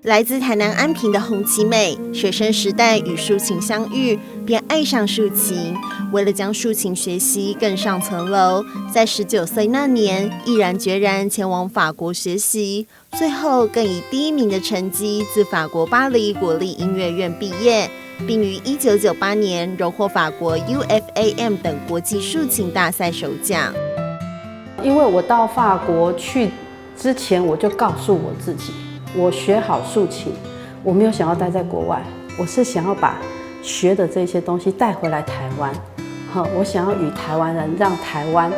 来自台南安平的洪其美，学生时代与竖琴相遇，便爱上竖琴。为了将竖琴学习更上层楼，在19岁那年，毅然决然前往法国学习，最后更以第1名的成绩自法国巴黎国立音乐院毕业，并于1998年荣获法国 UFAM 等国际竖琴大赛首奖。因为我到法国去之前，我就告诉我自己，我学好竖琴，我没有想要待在国外，我是想要把学的这些东西带回来台湾。我想要与台湾人，让台湾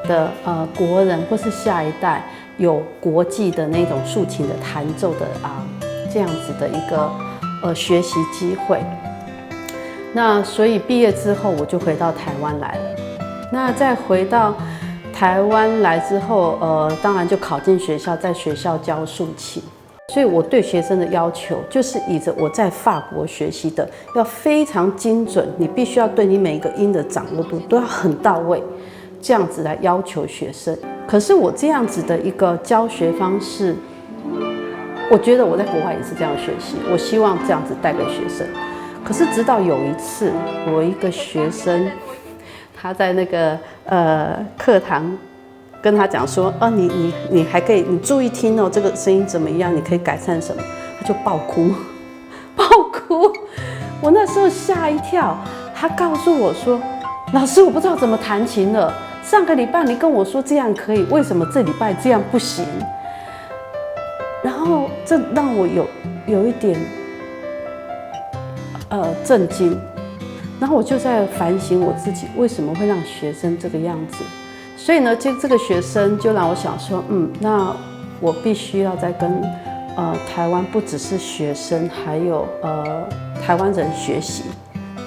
的国人或是下一代有国际的那种竖琴的弹奏的这样子的一个学习机会。那所以毕业之后，我就回到台湾来了。那再回到台湾来之后，当然就考进学校，在学校教竖琴。所以我对学生的要求就是以着我在法国学习的，要非常精准，你必须要对你每一个音的掌握度都要很到位，这样子来要求学生。可是我这样子的一个教学方式，我觉得我在国外也是这样学习，我希望这样子带给学生。可是直到有一次，我一个学生，他在那个课堂跟他讲说，你还可以，你注意听哦，这个声音怎么样？你可以改善什么？他就爆哭，爆哭。我那时候吓一跳。他告诉我说，老师，我不知道怎么弹琴了。上个礼拜你跟我说这样可以，为什么这礼拜这样不行？然后这让我有一点震惊。然后我就在反省我自己，为什么会让学生这个样子？所以呢，这个学生就让我想说，那我必须要再跟台湾不只是学生，还有台湾人学习。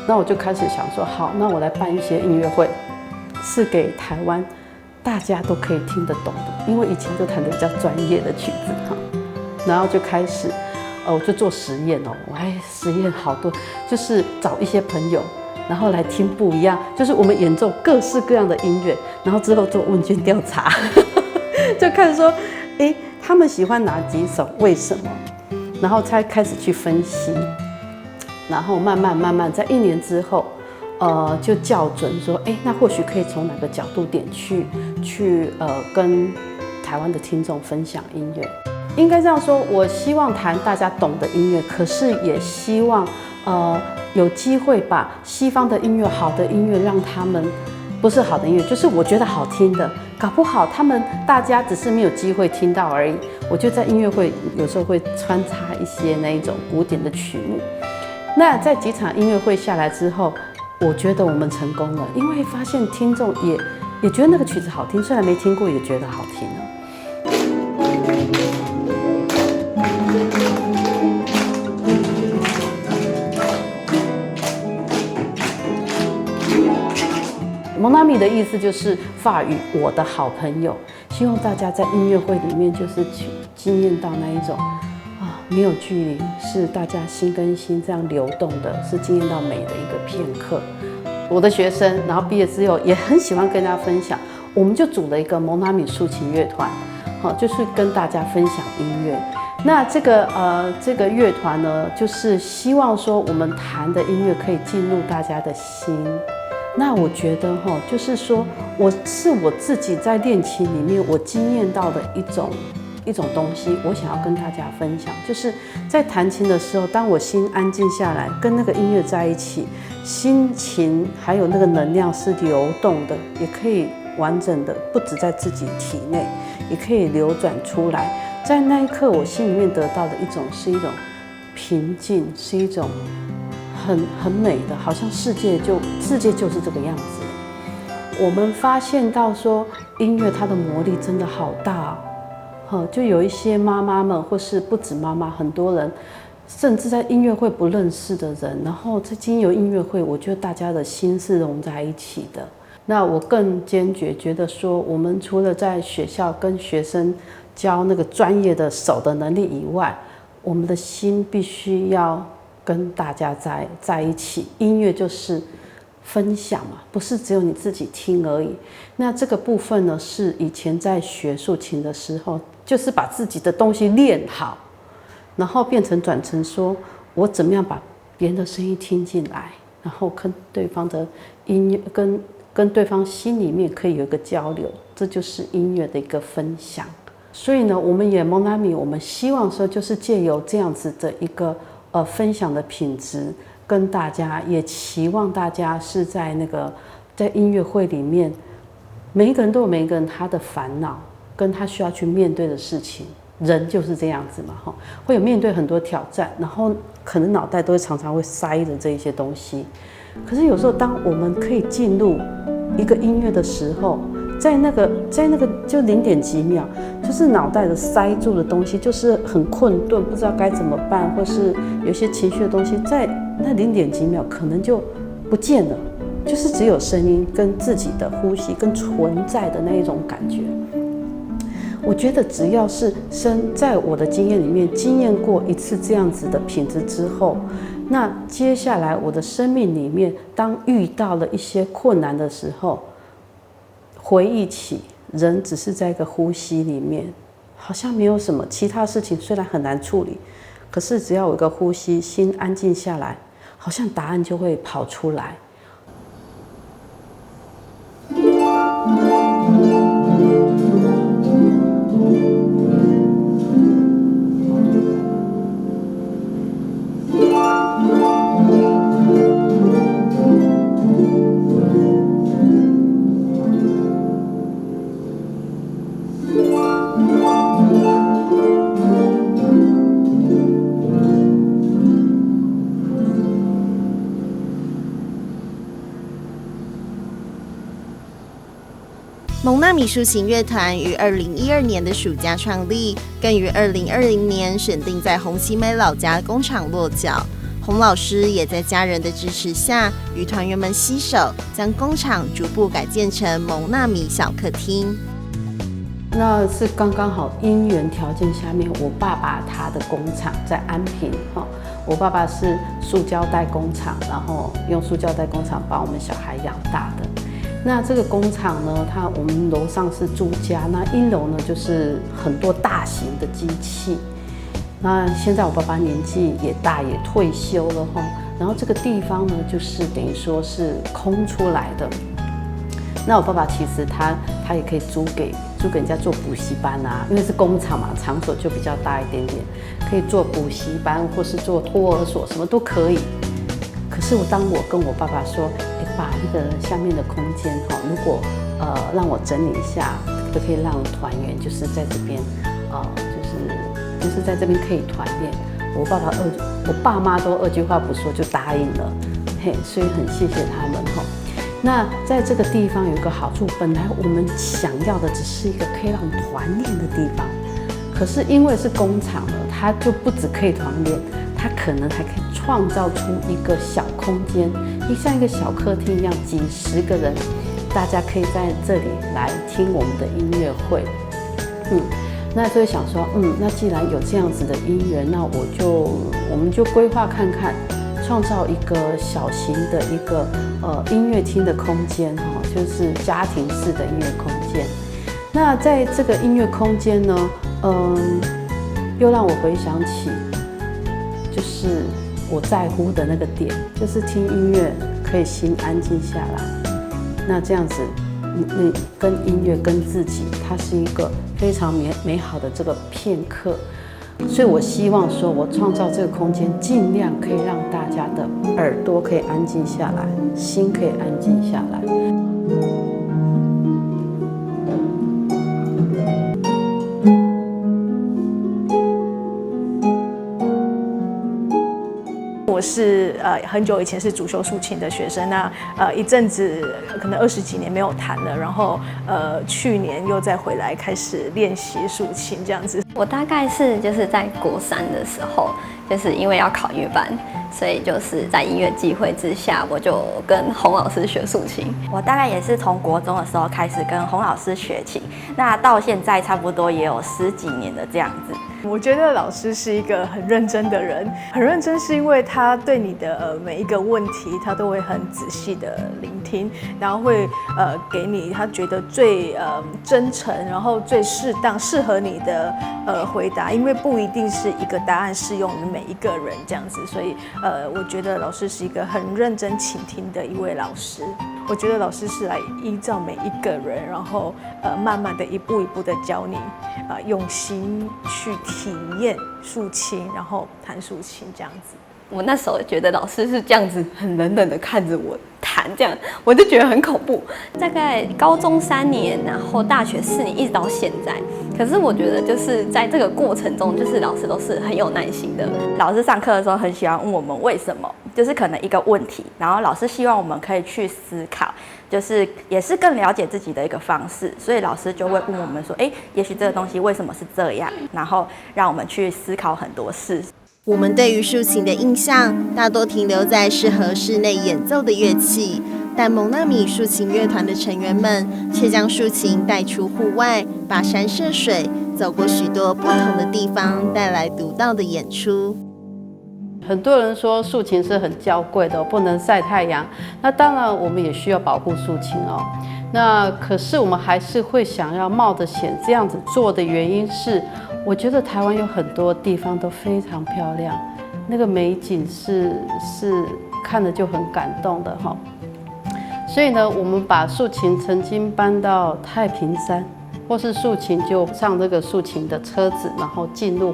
那我就开始想说，好，那我来办一些音乐会，是给台湾大家都可以听得懂的，因为以前都弹得比较专业的曲子哈。然后就开始，我就做实验哦，我还实验好多，就是找一些朋友。然后来听不一样，就是我们演奏各式各样的音乐，然后之后做问卷调查，就看说，他们喜欢哪几首，为什么，然后才开始去分析，然后慢慢在1年之后，就校准说，那或许可以从哪个角度点去跟台湾的听众分享音乐。应该这样说，我希望弹大家懂的音乐，可是也希望有机会把西方的音乐、好的音乐，让他们不是好的音乐，就是我觉得好听的，搞不好大家只是没有机会听到而已。我就在音乐会有时候会穿插一些那一种古典的曲目。那在几场音乐会下来之后，我觉得我们成功了，因为发现听众也觉得那个曲子好听，虽然没听过，也觉得好听了。蒙娜米的意思就是法语，我的好朋友。希望大家在音乐会里面就是去经验到那一种没有距离，是大家心跟心这样流动的，是经验到美的一个片刻。我的学生，然后毕业之后也很喜欢跟大家分享，我们就组了一个蒙娜米竖琴乐团，就是跟大家分享音乐。那这个乐团呢，就是希望说我们弹的音乐可以进入大家的心。那我觉得就是说，我自己在练琴里面我经验到的一种东西，我想要跟大家分享，就是在弹琴的时候，当我心安静下来，跟那个音乐在一起，心情还有那个能量是流动的，也可以完整的，不止在自己体内，也可以流转出来。在那一刻，我心里面得到的是一种平静，是一种很美的，好像世界就是这个样子。我们发现到说，音乐它的魔力真的好大就有一些妈妈们，或是不止妈妈，很多人甚至在音乐会不认识的人，然后在经由音乐会，我觉得大家的心是融在一起的。那我更坚决觉得说，我们除了在学校跟学生教那个专业的手的能力以外，我们的心必须要跟大家在一起。音乐就是分享嘛，不是只有你自己听而已。那这个部分呢，是以前在学竖琴的时候，就是把自己的东西练好，然后转成说我怎么样把别人的声音听进来，然后跟对方的音乐跟对方心里面可以有一个交流，这就是音乐的一个分享。所以呢，我们也蒙娜米，我们希望说就是借由这样子的一个分享的品质，跟大家也期望大家是在在音乐会里面，每一个人都有每一个人他的烦恼，跟他需要去面对的事情。人就是这样子嘛，会有面对很多挑战，然后可能脑袋都会常常会塞着这一些东西。可是有时候，当我们可以进入一个音乐的时候，在那个就0点几秒，就是脑袋的塞住的东西，就是很困顿，不知道该怎么办，或是有些情绪的东西，在那0点几秒可能就不见了，就是只有声音跟自己的呼吸跟存在的那一种感觉。我觉得只要是在我的经验里面经验过一次这样子的品质之后，那接下来我的生命里面，当遇到了一些困难的时候，回忆起人只是在一个呼吸里面，好像没有什么其他事情，虽然很难处理，可是只要有一个呼吸，心安静下来，好像答案就会跑出来。蒙娜米抒情乐团于2012年的暑假创立，更于2020年选定在红旗美老家工厂落脚。洪老师也在家人的支持下，与团员们携手，将工厂逐步改建成蒙娜米小客厅。那是刚刚好因缘条件下面，我爸爸他的工厂在安平，我爸爸是塑胶袋工厂，然后用塑胶袋工厂把我们小孩养大的。那这个工厂呢，我们楼上是住家，那1楼呢就是很多大型的机器。那现在我爸爸年纪也大，也退休了哈。然后这个地方呢，就是等于说是空出来的。那我爸爸其实他也可以租给人家做补习班啊，因为是工厂嘛，场所就比较大一点点，可以做补习班或是做托儿所，什么都可以。可是当我跟我爸爸说，把那个下面的空间如果让我整理一下，可不可以让团员就是在这边就是在这边可以团练？我爸妈都2句话不说就答应了，所以很谢谢他们哈。那在这个地方有一个好处，本来我们想要的只是一个可以让团练的地方，可是因为是工厂了，它就不只可以团练，它可能还可以创造出一个小空间，像一个小客厅一样，几10个人，大家可以在这里来听我们的音乐会。那就会想说，那既然有这样子的因缘，那我们就规划看看，创造一个小型的一个音乐厅的空间就是家庭式的音乐空间。那在这个音乐空间呢，又让我回想起，就是我在乎的那个点，就是听音乐可以心安静下来。那这样子，你跟音乐跟自己，它是一个非常美好的这个片刻。所以我希望说，我创造这个空间，尽量可以让大家的耳朵可以安静下来，心可以安静下来。我是很久以前是主修竖琴的学生，那一阵子可能20几年没有弹了，然后去年又再回来开始练习竖琴这样子。我大概就是在国3的时候，就是因为要考音乐班，所以就是在音乐机会之下，我就跟洪老师学竖琴。我大概也是从国中的时候开始跟洪老师学琴，那到现在差不多也有10几年的这样子。我觉得老师是一个很认真的人，很认真是因为他对你的每一个问题，他都会很仔细的聆听。听，然后会给你他觉得最真诚，然后最适合你的回答，因为不一定是一个答案适用于每一个人这样子，所以我觉得老师是一个很认真倾听的一位老师。我觉得老师是来依照每一个人，然后慢慢的一步一步的教你，用心去体验竖琴，然后弹竖琴这样子。我那时候觉得老师是这样子很冷冷的看着我弹，这样我就觉得很恐怖。大概高中3年，然后大学4年，一直到现在。可是我觉得就是在这个过程中，就是老师都是很有耐心的。老师上课的时候很喜欢问我们为什么，就是可能一个问题，然后老师希望我们可以去思考，就是也是更了解自己的一个方式。所以老师就会问我们说，也许这个东西为什么是这样，然后让我们去思考很多事。我们对于竖琴的印象大多停留在适合室内演奏的乐器，但蒙娜米竖琴乐团的成员们却将竖琴带出户外，跋山涉水，走过许多不同的地方，带来独到的演出。很多人说竖琴是很娇贵的，不能晒太阳。那当然，我们也需要保护竖琴哦。那可是我们还是会想要冒着险这样子做的原因是，我觉得台湾有很多地方都非常漂亮，那个美景是看着就很感动的哈。所以呢，我们把竖琴曾经搬到太平山，或是竖琴就上这个竖琴的车子，然后进入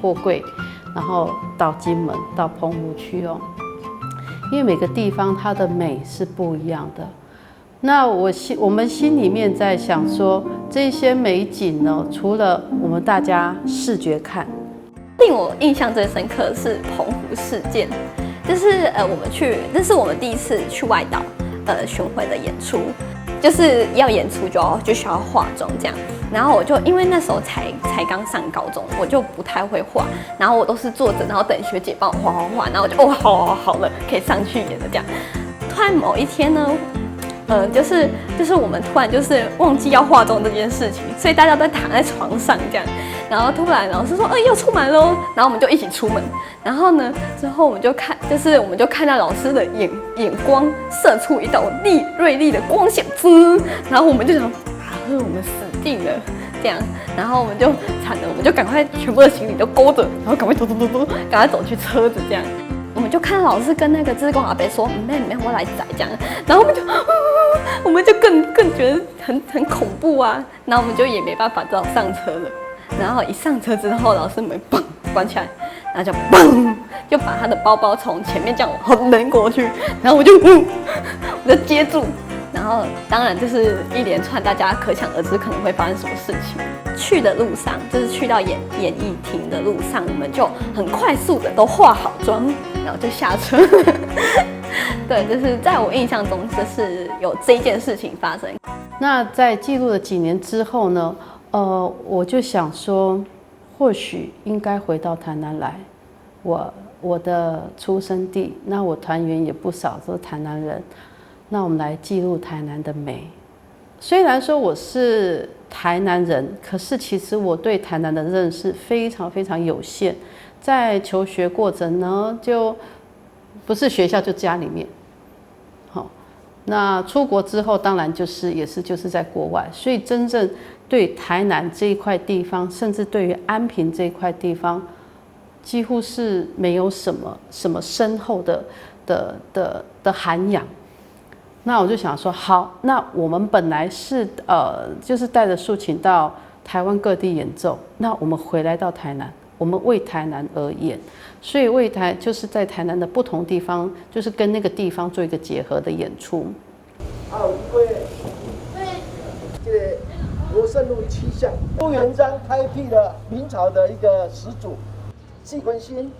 货柜，然后到金门、到澎湖去哦。因为每个地方它的美是不一样的。那我们心里面在想说，这些美景呢，除了我们大家视觉看，令我印象最深刻的是澎湖事件，就是这是我们第一次去外岛巡回的演出，就是要演出就需要化妆这样。然后我就因为那时候才刚上高中，我就不太会画，然后我都是坐着，然后等学姐帮我画，然后我就好了，可以上去演了这样。突然某一天呢，就是我们突然就是忘记要化妆这件事情，所以大家都躺在床上这样，然后突然老师说要出门喽，然后我们就一起出门，然后呢之后我们就看到老师的眼光射出一道锐利的光线，然后我们就想我们死定了这样，然后我们就惨了，我们就赶快全部的行李都勾着，然后赶快赶快走去车子这样。我们就看到老师跟那个志工阿伯说：“妹，我来载这样。”然后我们就更觉得很恐怖啊。然后我们就也没办法，只好上车了。然后一上车之后，老师门嘣关起来，然后就嘣就把他的包包从前面这样扔过去，然后我就接住。然后当然就是一连串，大家可想而知可能会发生什么事情。去的路上，就是去到演艺厅的路上，我们就很快速的都化好妆，然后就下车。对，就是在我印象中，就是有这件事情发生。那在记录了几年之后呢，我就想说，或许应该回到台南来，我的出生地，那我团员也不少，都是台南人。那我们来记录台南的美。虽然说我是台南人，可是其实我对台南的认识非常非常有限。在求学过程呢，就不是学校就家里面。好，那出国之后，当然就是在国外，所以真正对台南这一块地方，甚至对于安平这一块地方，几乎是没有什么深厚的涵养。那我就想说，好，那我们本来是就是带着竖琴到台湾各地演奏，那我们回来到台南，我们为台南而演，所以就是在台南的不同地方，就是跟那个地方做一个结合的演出。因为这个罗胜路七巷，朱元璋开辟了明朝的一个始祖季坤新。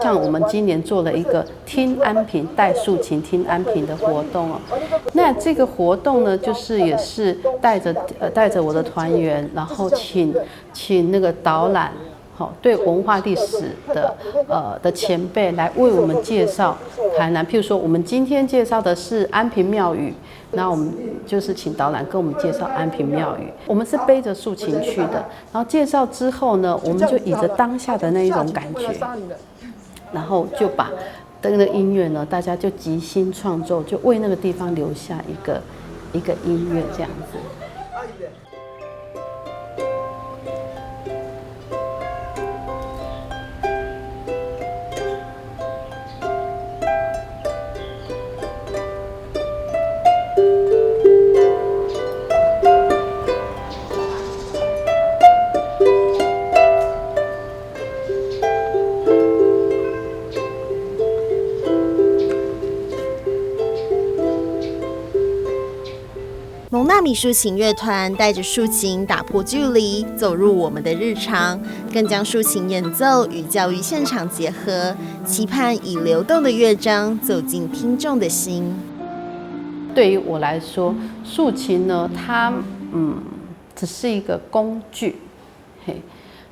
像我们今年做了一个听安平带竖琴听安平的活动哦，那这个活动呢，就是也是带着我的团员，然后请那个导览，对文化历史的前辈来为我们介绍台南。譬如说，我们今天介绍的是安平庙宇，那我们就是请导览跟我们介绍安平庙宇。我们是背着竖琴去的，然后介绍之后呢，我们就以着当下的那一种感觉，然后就把的那个音乐呢，大家就即兴创作，就为那个地方留下一个音乐这样子。蒙娜米竖琴乐团带着竖琴打破距离，走入我们的日常，更将竖琴演奏与教育现场结合，期盼以流动的乐章走进听众的心。对于我来说，竖琴呢，它只是一个工具。嘿，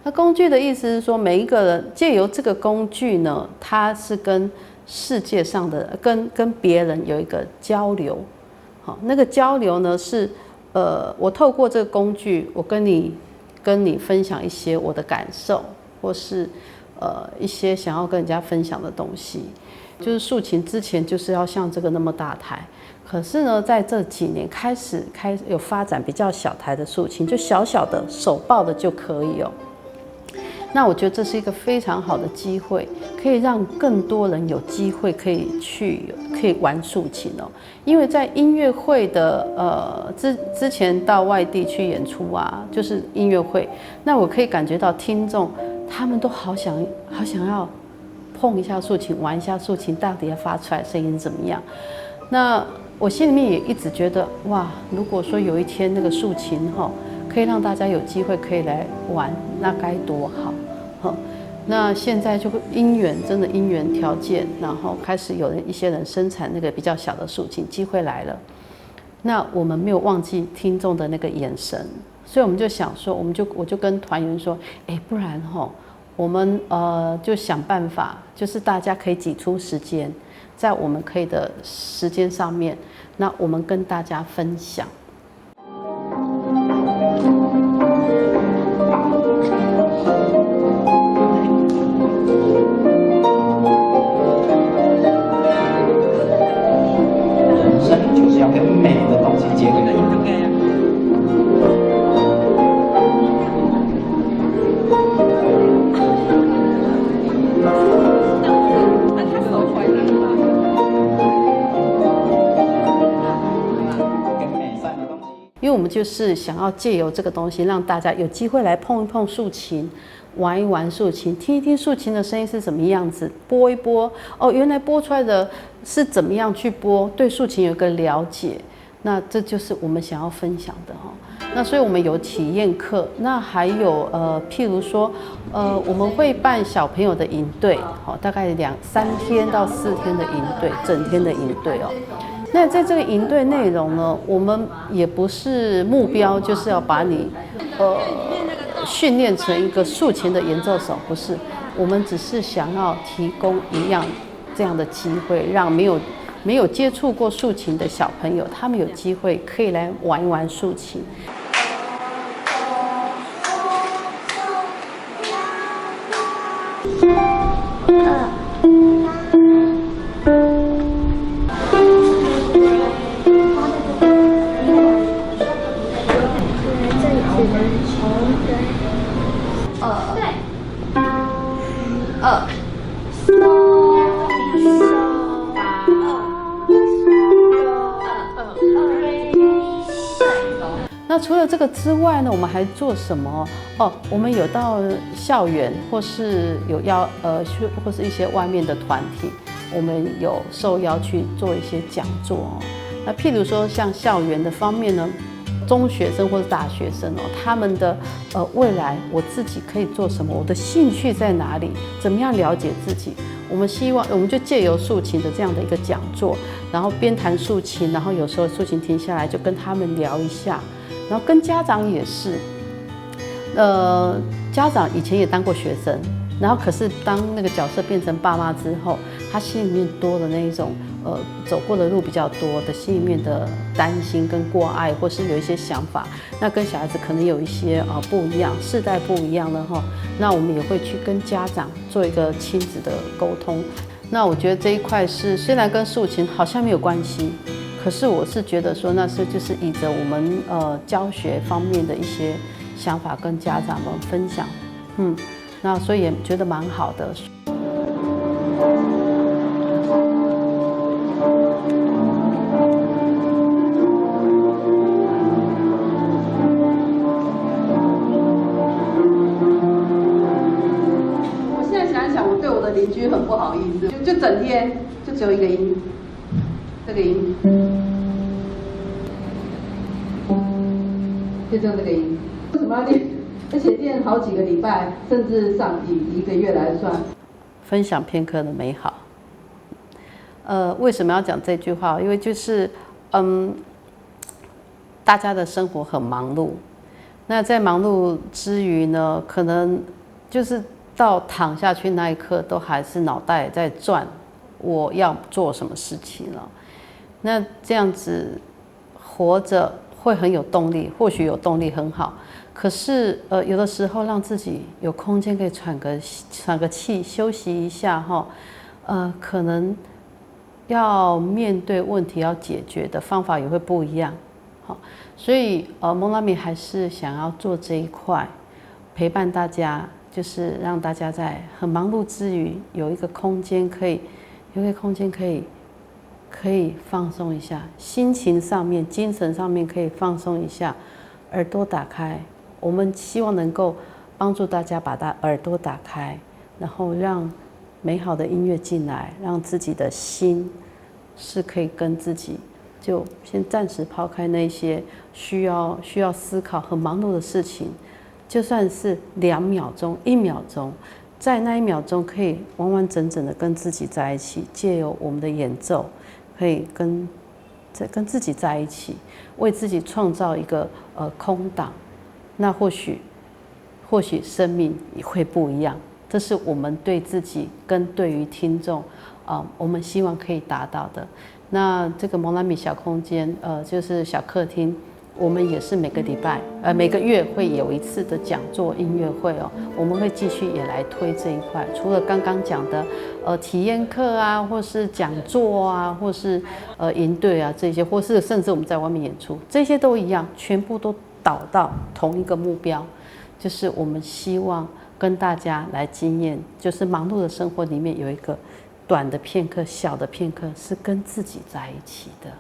那工具的意思是说，每一个人借由这个工具呢，它是跟世界上的跟别人有一个交流。好，那个交流呢是，我透过这个工具，我跟你分享一些我的感受，或是一些想要跟人家分享的东西。就是竖琴之前就是要像这个那么大台，可是呢，在这几年开始有发展比较小台的竖琴，就小小的手抱的就可以哦。那我觉得这是一个非常好的机会，可以让更多人有机会可以玩竖琴哦。因为在音乐会的之前到外地去演出啊，就是音乐会，那我可以感觉到听众他们都好想要碰一下竖琴，玩一下竖琴，到底要发出来声音怎么样？那我心里面也一直觉得，哇，如果说有一天那个竖琴可以让大家有机会可以来玩，那该多好！那现在就真的因缘条件，然后开始有一些人生产那个比较小的竖琴，机会来了。那我们没有忘记听众的那个眼神，所以我们就想说，我就跟团员说，不然我们就想办法，就是大家可以挤出时间，在我们可以的时间上面，那我们跟大家分享。就是要跟美的东西结合在一起。因为我们就是想要借由这个东西，让大家有机会来碰一碰竖琴，玩一玩竖琴，听一听竖琴的声音是什么样子，拨一拨，原来拨出来的是怎么样去拨，对竖琴有一个了解。那这就是我们想要分享的那所以我们有体验课，那还有譬如说我们会办小朋友的营队，大概3天到4天的营队，整天的营队那在这个营队内容呢，我们也不是目标就是要把你训练成一个竖琴的演奏手，不是，我们只是想要提供这样的机会，让没有接触过竖琴的小朋友，他们有机会可以来玩一玩竖琴。那除了这个之外呢，我们还做什么？我们有到校园，或是或是一些外面的团体，我们有受邀去做一些讲座那譬如说像校园的方面呢，中学生或者大学生他们的未来我自己可以做什么？我的兴趣在哪里？怎么样了解自己？我们就借由竖琴的这样的一个讲座，然后边弹竖琴，然后有时候竖琴停下来就跟他们聊一下，然后跟家长也是，家长以前也当过学生，然后可是当那个角色变成爸妈之后，他心里面多的那一种走过的路比较多的心里面的担心跟过爱，或是有一些想法，那跟小孩子可能有一些不一样，世代不一样了那我们也会去跟家长做一个亲子的沟通。那我觉得这一块是虽然跟竖琴好像没有关系，可是我是觉得说那是就是以着我们教学方面的一些想法跟家长们分享，那所以也觉得蛮好的。邻居很不好意思，就整天就只有一个音，这个音，就只有这个音。为什么要练？而且练好几个礼拜，甚至上以1个月来算。分享片刻的美好。为什么要讲这句话？因为就是大家的生活很忙碌，那在忙碌之余呢，可能就是到躺下去那一刻，都还是脑袋在转，我要做什么事情了。那这样子活着会很有动力，或许有动力很好。可是有的时候让自己有空间可以喘个气，休息一下哈，可能要面对问题要解决的方法也会不一样。好，所以蒙拉米还是想要做这一块，陪伴大家。就是让大家在很忙碌之余，有一个空间可以放松一下，心情上面、精神上面可以放松一下，耳朵打开。我们希望能够帮助大家把耳朵打开，然后让美好的音乐进来，让自己的心是可以跟自己，就先暂时抛开那些需要思考、很忙碌的事情。就算是2秒钟、1秒钟，在那1秒钟可以完完整整的跟自己在一起，借由我们的演奏，可以跟自己在一起，为自己创造一个空档。那或许生命也会不一样。这是我们对自己跟对于听众，我们希望可以达到的。那这个蒙拉米小空间，就是小客厅。我们也是每个月会有一次的讲座音乐会哦，我们会继续也来推这一块。除了刚刚讲的体验课啊，或是讲座啊，或是营队啊这些，或是甚至我们在外面演出，这些都一样，全部都导到同一个目标，就是我们希望跟大家来经验，就是忙碌的生活里面有一个短的片刻、小的片刻，是跟自己在一起的。